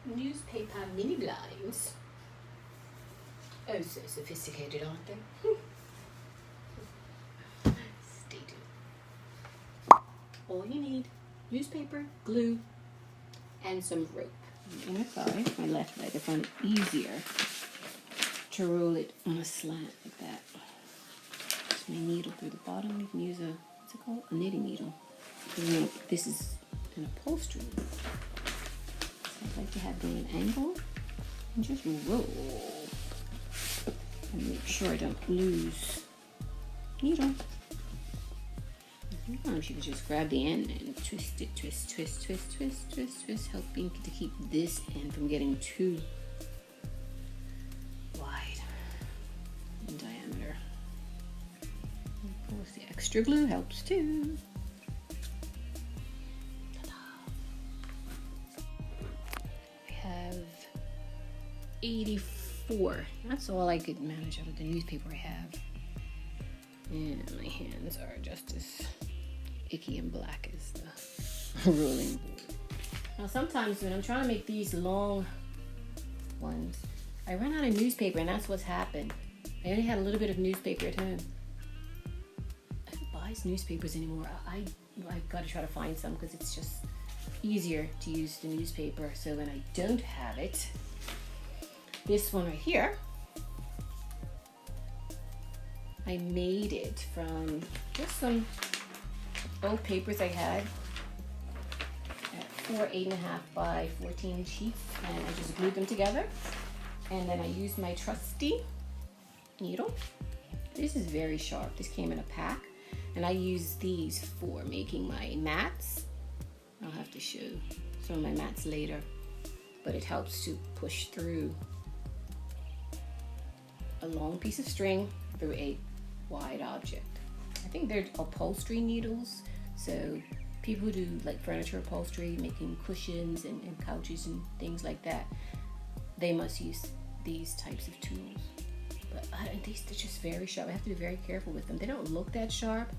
newspaper mini blinds. Oh, so sophisticated, aren't they? Stay tuned. All you need, newspaper, glue, and some rope. Inner thigh, my left leg, I found it easier to roll it on a slant like that. Just my needle through the bottom. You can use a, what's it called? A knitting needle. This is an upholstery. So I like to have them at an angle and just roll. And make sure I don't lose needle. Sometimes you can just grab the end and twist it, twist, twist, twist, twist, twist, twist, helping to keep this end from getting too wide in diameter. And of course, the extra glue helps too. I have 84. That's all I could manage out of the newspaper I have. And my hands are just as icky and black as the rolling board. Now sometimes when I'm trying to make these long ones, I run out of newspaper, and that's what's happened. I only had a little bit of newspaper at home. I don't buy newspapers anymore. I've got to try to find some because it's just easier to use the newspaper. So when I don't have it, this one right here, I made it from just some old papers I had at 4 8.5 by 14 sheets, and I just glued them together. And then I used my trusty needle. This is very sharp. This came in a pack, and I use these for making my mats. I'll have to show some of my mats later, but it helps to push through a long piece of string through a wide object. I think they're upholstery needles, so people who do like furniture upholstery, making cushions and couches and things like that, they must use these types of tools. But these, they're just very sharp. I have to be very careful with them. They don't look that sharp.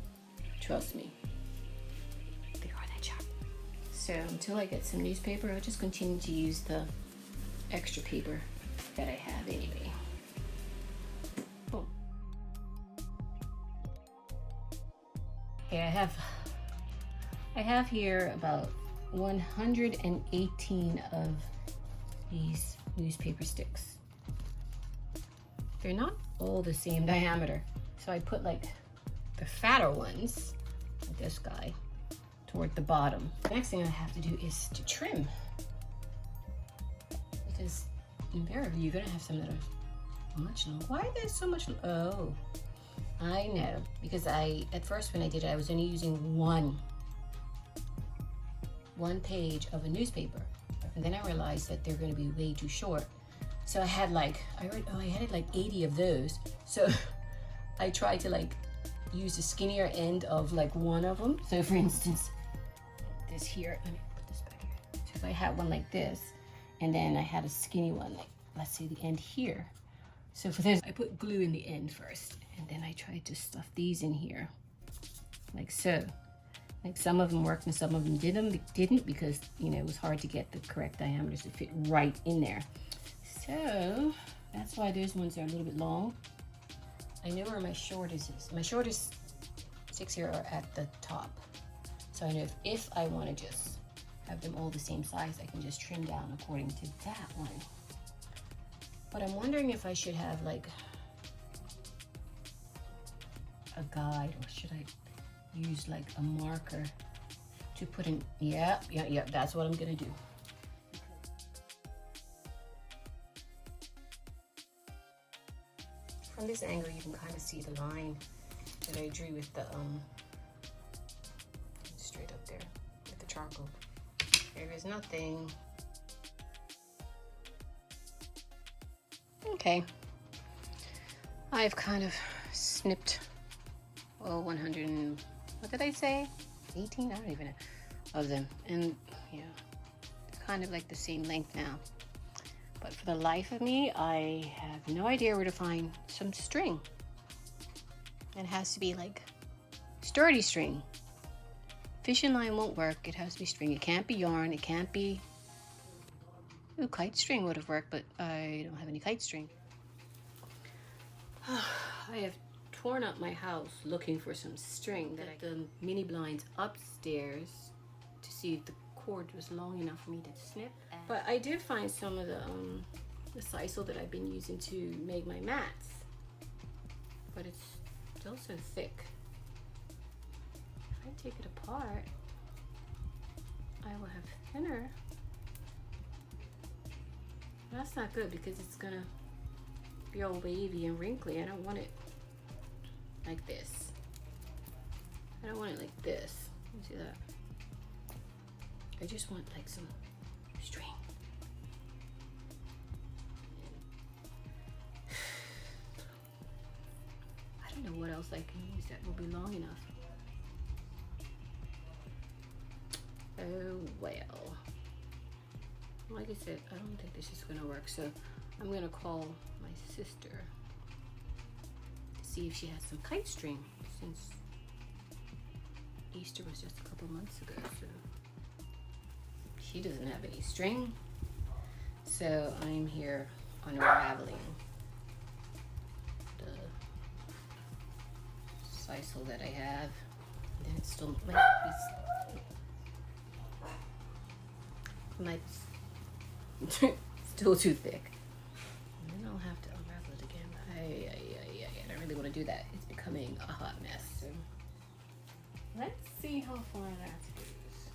Trust me, they are that sharp. So until I get some newspaper, I'll just continue to use the extra paper that I have anyway. Boom. Okay, I have here about 118 of these newspaper sticks. They're not all the same diameter, so I put like the fatter ones, like this guy, toward the bottom. The next thing I have to do is to trim, because invariably you're gonna have some that are much longer. Why are there so much? Oh, I know, because at first when I did it, I was only using one page of a newspaper, and then I realized that they're going to be way too short. So I had I had like 80 of those. So I tried to like use the skinnier end of like one of them. So for instance, this here, let me put this back here. So if I had one like this, and then I had a skinny one, like let's say the end here. So for this, I put glue in the end first, and then I tried to stuff these in here, like so. Like some of them worked and some of them didn't because, you know, it was hard to get the correct diameters to fit right in there. So that's why those ones are a little bit long. I know where my shortest is. My shortest sticks here are at the top. So I know if I want to just have them all the same size, I can just trim down according to that one. But I'm wondering if I should have like a guide, or should I use like a marker to put in. Yeah, that's what I'm gonna do. From this angle you can kind of see the line that I drew with the straight up there with the charcoal. There is nothing. Okay, I've kind of snipped 100 and, what did I say? 18? I don't even know, of them. And yeah, they're kind of like the same length now. But for the life of me, I have no idea where to find some string. It has to be like sturdy string. Fishing line won't work. It has to be string. It can't be yarn. It can't be... Ooh, kite string would have worked, but I don't have any kite string. I have torn up my house looking for some string that the mini blinds upstairs to see if the cord was long enough for me to snip. But I did find some of the sisal that I've been using to make my mats, but it's still so thick. If I take it apart, I will have thinner. That's not good because it's gonna be all wavy and wrinkly. I don't want it like this. I don't want it like this. You see that? I just want like some string. I don't know what else I can use that will be long enough. Oh well. Like I said, I don't think this is gonna work, so I'm gonna call my sister to see if she has some kite string, since Easter was just a couple months ago, so she doesn't have any string. So I'm here unraveling the sisal that I have. And then it's still might still too thick. And then I'll have to unravel it again. I don't really want to do that. It's becoming a hot mess. So let's see how far that goes.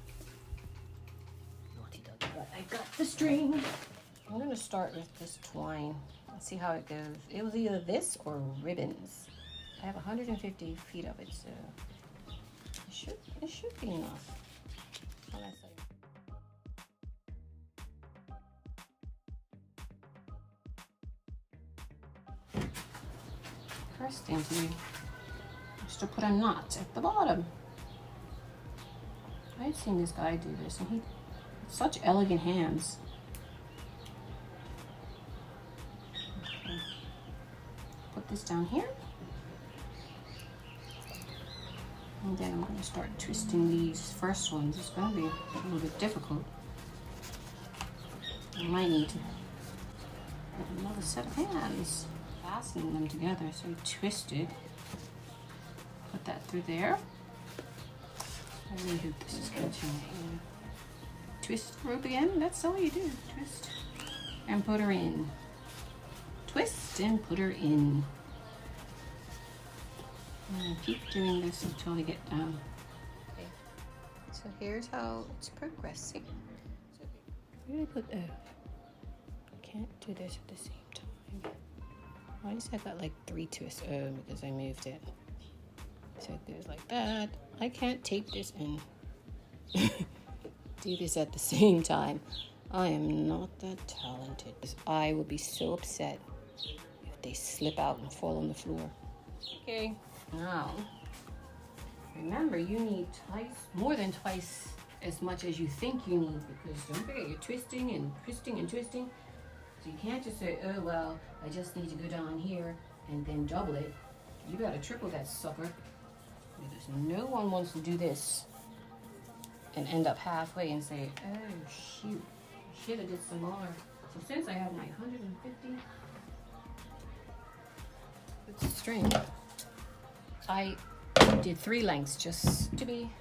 Naughty dog. But I got the string. I'm going to start with this twine. Let's see how it goes. It was either this or ribbons. I have 150 feet of it, so it should be enough. On that side. First thing to do is to put a knot at the bottom. I've seen this guy do this, and he has such elegant hands. Okay. Put this down here, and then I'm going to start twisting these first ones. It's going to be a little bit difficult. I might need to have another set of hands. Fastening them together, so you twist it, put that through there. I really hope this is going to twist the rope again. That's all you do. Twist and put her in. Twist and put her in. And keep doing this until I get down. Okay. So here's how it's progressing. So really put I can't do this at the same time. Why is I got like 3 twists? Oh, because I moved it. So it goes like that. I can't tape this and do this at the same time. I am not that talented. I would be so upset if they slip out and fall on the floor. Okay, now remember you need more than twice as much as you think you need, because don't forget you're twisting and twisting and twisting. So you can't just say, oh, well, I just need to go down here and then double it. You gotta triple that sucker. Because no one wants to do this and end up halfway and say, oh, shoot, I should have did some more. So since I have my 150 with string, I did 3 lengths just to be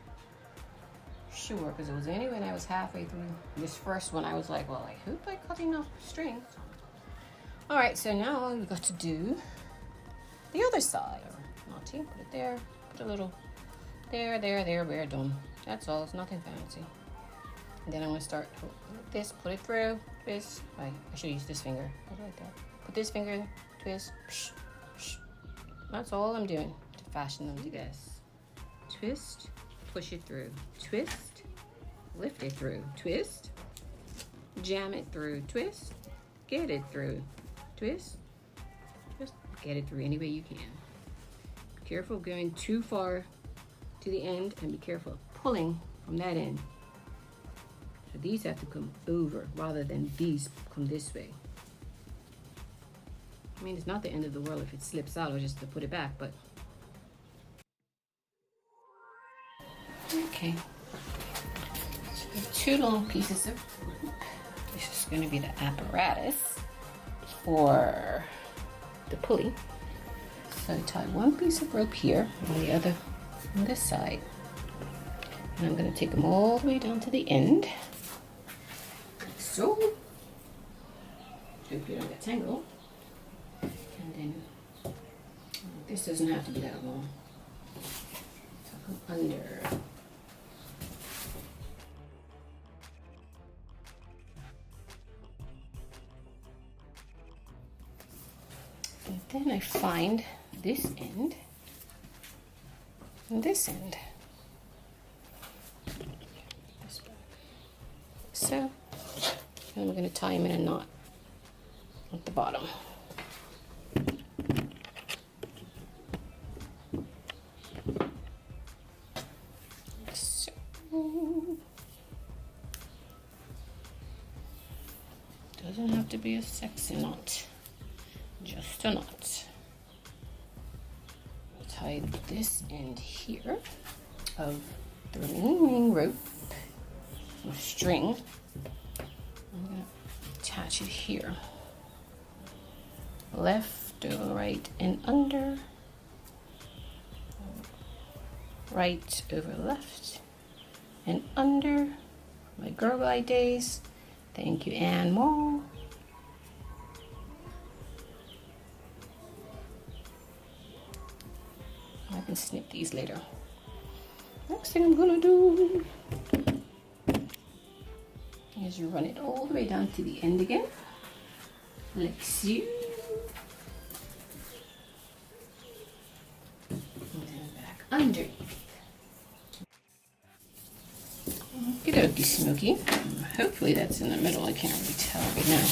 sure, because it was only when I was halfway through this first one I was like, well, I hope I cut enough string. All right, so now all we've got to do the other side. Naughty, put it there, put a little there, we're done. That's all, it's nothing fancy. And then I'm gonna start with this, put it through, twist. I should use this finger, put it like that. Put this finger, twist, psh, psh. That's all I'm doing to fashion them together. Twist, push it through, twist, lift it through, twist, jam it through, twist, get it through, twist, just get it through any way you can. Be careful of going too far to the end, and be careful of pulling from that end. So these have to come over rather than these come this way. I mean, it's not the end of the world if it slips out or just to put it back, but okay. So 2 long pieces of going to be the apparatus for the pulley. So I tie one piece of rope here and the other on this side. And I'm going to take them all the way down to the end. Like so. Hope you don't get tangled. And then this doesn't have to be that long. So I'll come under. And then I find this end and this end. So, and I'm going to tie them in a knot at the bottom. So, doesn't have to be a sexy knot, just a knot. I'll tie this end here of the remaining rope or string. I'm going to attach it here. Left over right and under. Right over left and under. My Girl Guide days. Thank you, Anne Moore. I can snip these later. Next thing I'm gonna do is you run it all the way down to the end again, like so. And then back underneath. Okie dokie, Smokey. Hopefully that's in the middle. I can't really tell right now.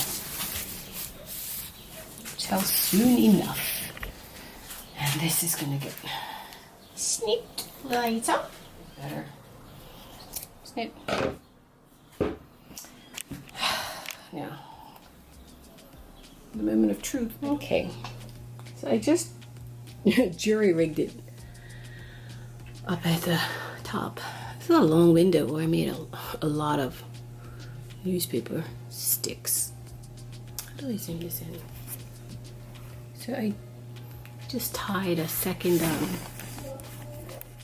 Tell soon enough. And this is gonna get snipped later. Better snip. Now, the moment of truth. Okay, so I just jury rigged it up at the top. It's a long window where I made a lot of newspaper sticks. How do I zoom this in? So I just tied a second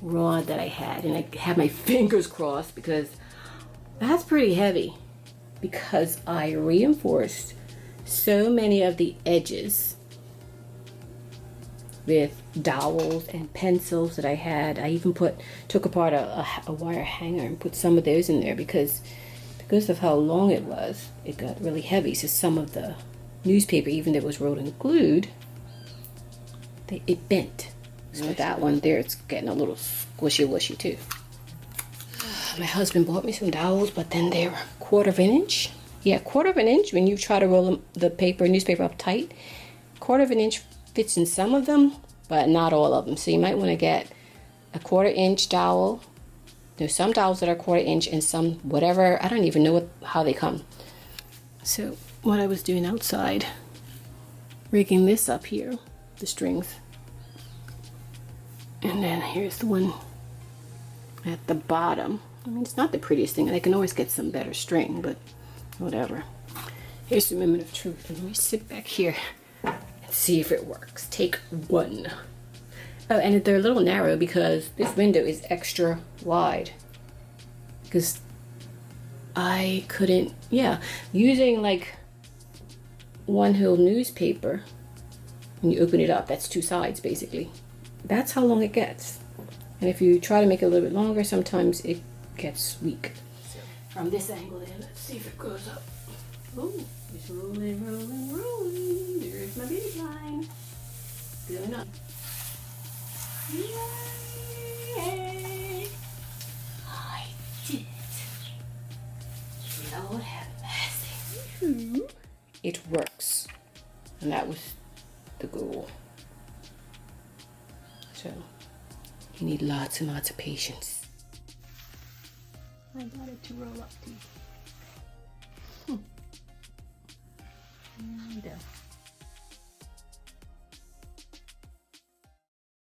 rod that I had, and I had my fingers crossed because that's pretty heavy, because I reinforced so many of the edges with dowels and pencils that I had. I even took apart a wire hanger and put some of those in there because of how long it was, it got really heavy. So some of the newspaper, even though it was rolled and glued, it bent. So that one there, it's getting a little squishy too. My husband bought me some dowels, but then they were 1/4 inch. Yeah, 1/4 inch. When you try to roll the newspaper up tight, 1/4 inch fits in some of them, but not all of them. So you might want to get a 1/4 inch dowel. There's some dowels that are 1/4 inch and some whatever. I don't even know how they come. So what I was doing outside, rigging this up here, the strings. And then here's the one at the bottom. I mean, it's not the prettiest thing, and I can always get some better string, but whatever. Here's the moment of truth. And let me sit back here and see if it works. Take one. Oh, and they're a little narrow because this window is extra wide. Because I couldn't, using like one whole newspaper, when you open it up, that's 2 sides basically. That's how long it gets. And if you try to make it a little bit longer, sometimes it gets weak. So from this angle then, let's see if it goes up. Oh, it's rolling. There's my baseline. Going up. Yay! I did it. Lord have mercy. It works. And that was the goal. So you need lots and lots of patience. I got it to roll up too. And